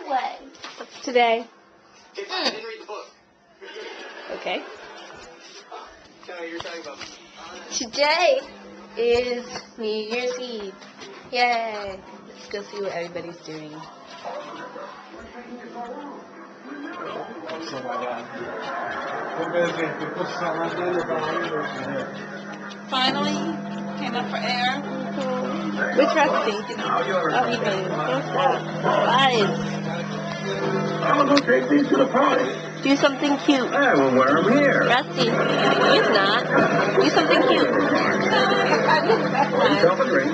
way. What's today? I didn't read the book. Okay. You're talking about. Today is New Year's Eve. Yay! Let's go see what everybody's doing. Finally, came up for air. Which Rusty? Oh, you do. What's that? Guys, I'm gonna take these to the party. do something cute. I will wear them here. Rusty, he's not. Do something cute. Yourself a drink.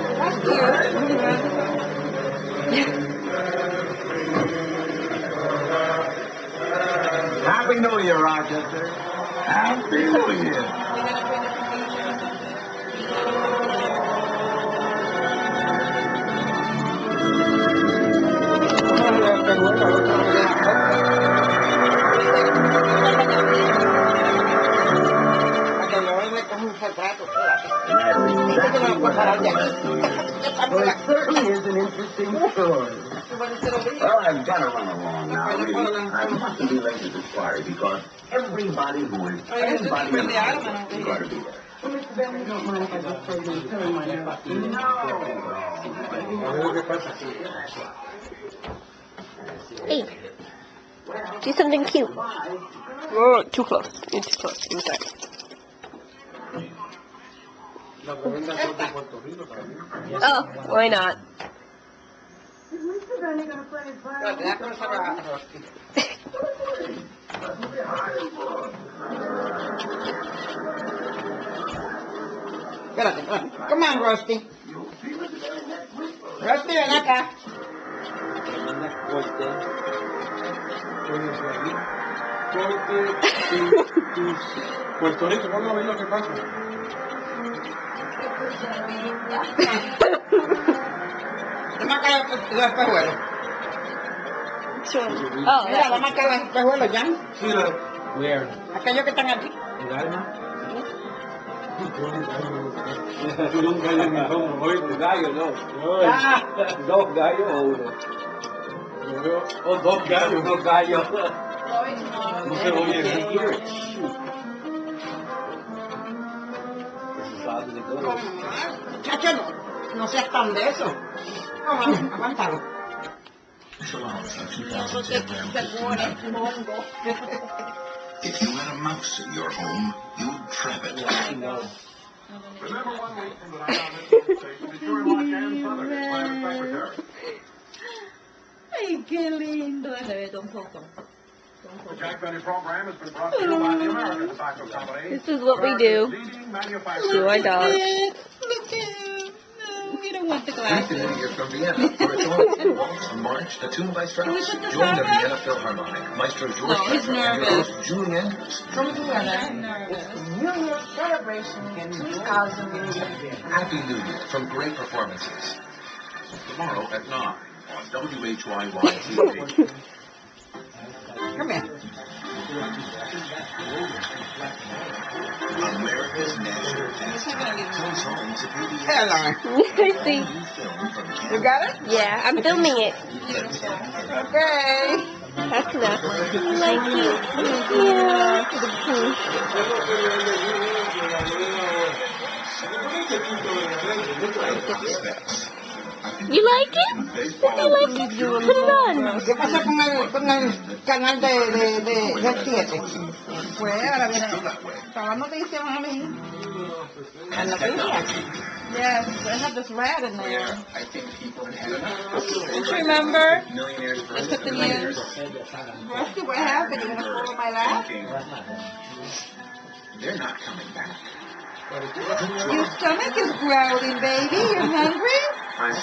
Happy New Year, Rochester. Happy New Year. Well, it certainly is an interesting story. Well, I've got to run along now. Really. I mustn't be late to this party because everybody who is anybody in the house is going to be there. Well, Mr. Bentley, you don't mind if I just play the turn my head up? No. Hey, do something cute. Oh, too close. You're too close. I'm sorry. Oh, why not? Espérate. Come on, Rusty. Rusty, ven acá. Puerto Rico, vamos a ver lo que pasa. Dame acá los espejuelos. Oh, Mira, dame acá los espejuelos, ya. Sí, where? Aquellos que están aquí. ¿En Alma? Un gallo en el hombro. Oye, un gallo, no. Dos gallos o uno. O dos gallos, dos gallos. No se oye bien. Muchacho, no seas tan de eso. Aguántalo. If you had a mouse in your home, you'd trap it. Remember 1 week from the night on this station, be sure and watch Ann Sothern, Private Secretary. Ay, qué lindo. Se ve un poco. The Jack Benny program has been brought to you by the American Tobacco Company. this is what we do Leading to manufacturer. our dogs. Look at him. No, we don't want the glasses. Here from Vienna for a tour. Waltz and March, a tune by Strauss. Join the Vienna Philharmonic. Maestro George No, he's Cramer and your nervous. host, Julie Andrews. Come together. New Year celebration in 2000. Happy New Year from great performances. Tomorrow at 9 on WHYY TV. Come here. America's national pastime comes home to PBS. Hey, Lauren. See, Film from You Canada. got it? yeah, I'm filming it. Okay. That's enough. Thank you. Yeah. You like it? You like it? Put it on. ¿Qué pasa con el canal de 7? Pues ahora viene. Estaba noticia, mami. En la noticia. Yes, I have this rat in there. I think people had Don't you remember? millionaires I took the news. Rusty, what happened? You gonna fall in my lap? They're not coming back. Your stomach is growling, baby. You're hungry?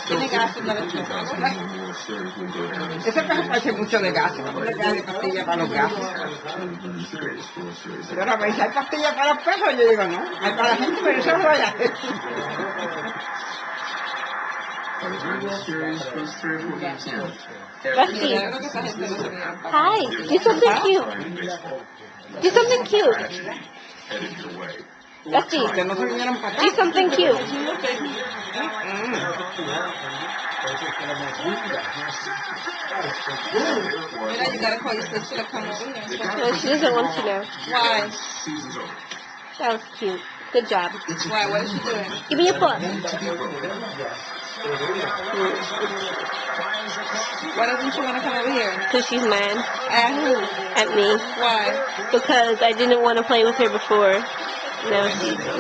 Tiene gas en el Ese caso parece mucho de gas. No le queda de pastilla para los gases. Pero ahora me dice, ¿hay pastillas para los perros? Yo digo, no. Hay para la gente, pero eso no vaya. Rusty, hi. Do something cute. Do something cute. Headed your way. Rusty, Que no se vinieran para do acá. something cute. Mira, you gotta call your sister to come over here. No, she doesn't want to know. Why? Season's over. That was cute. Good job. Why? What is she doing? Give me your foot. Why doesn't she want to come over here? Because she's mad At who? at me. Why? Because I didn't want to play with her before. No,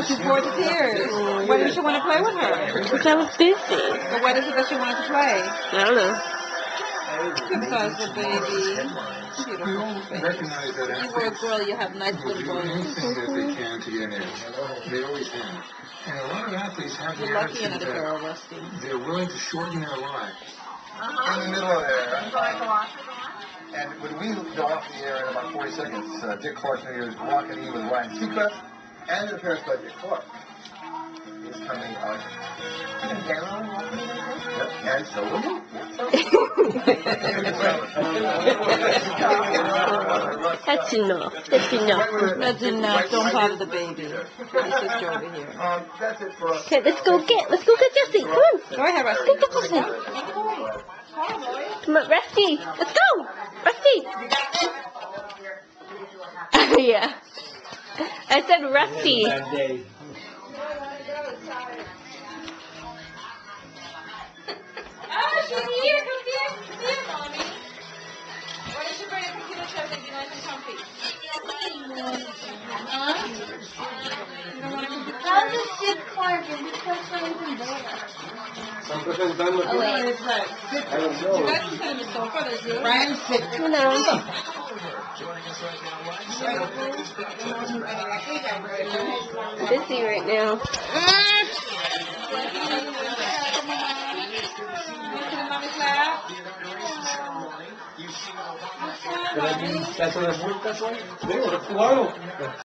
She's bored to tears. Why didn't she want to play with her? because I was busy. But what is it that she wanted to play? I don't know. Because the baby. Beautiful baby. Recognize that You were a girl, you have nice good bones. anything that they can to get in. They always have. And a lot of athletes have the You're lucky you're attitude not a girl, that Rusty. they're willing to shorten their life. In the middle of there. And when we go off the air in about 40 seconds, Dick Clark's New Year's Walking In with Ryan Seacrest and the appearance by Dick Clark is coming out. Yep, and so will you. That's enough. That's enough. That's enough. Don't bother the baby. Your sister over here. That's it for us. Okay, let's go get Jessie. Come on. Go ahead, Let's Rusty. go get Jessie. Come on, Rusty. Let's go. Rusty. Yeah. I said Rusty. Oh, she's here. Come here. Come here, mommy. Why don't you bring a computer chair that you nice and comfy? Huh? You don't want a computer chair? How's this Dick Clark and Dick Clark's not even there? Están presentando aquí. Oh, wait. I don't You know. guys can sit on the sofa, there's you. Ryan, sit. No. Busy right now. ¿Te das un multas hoy? Digo, claro.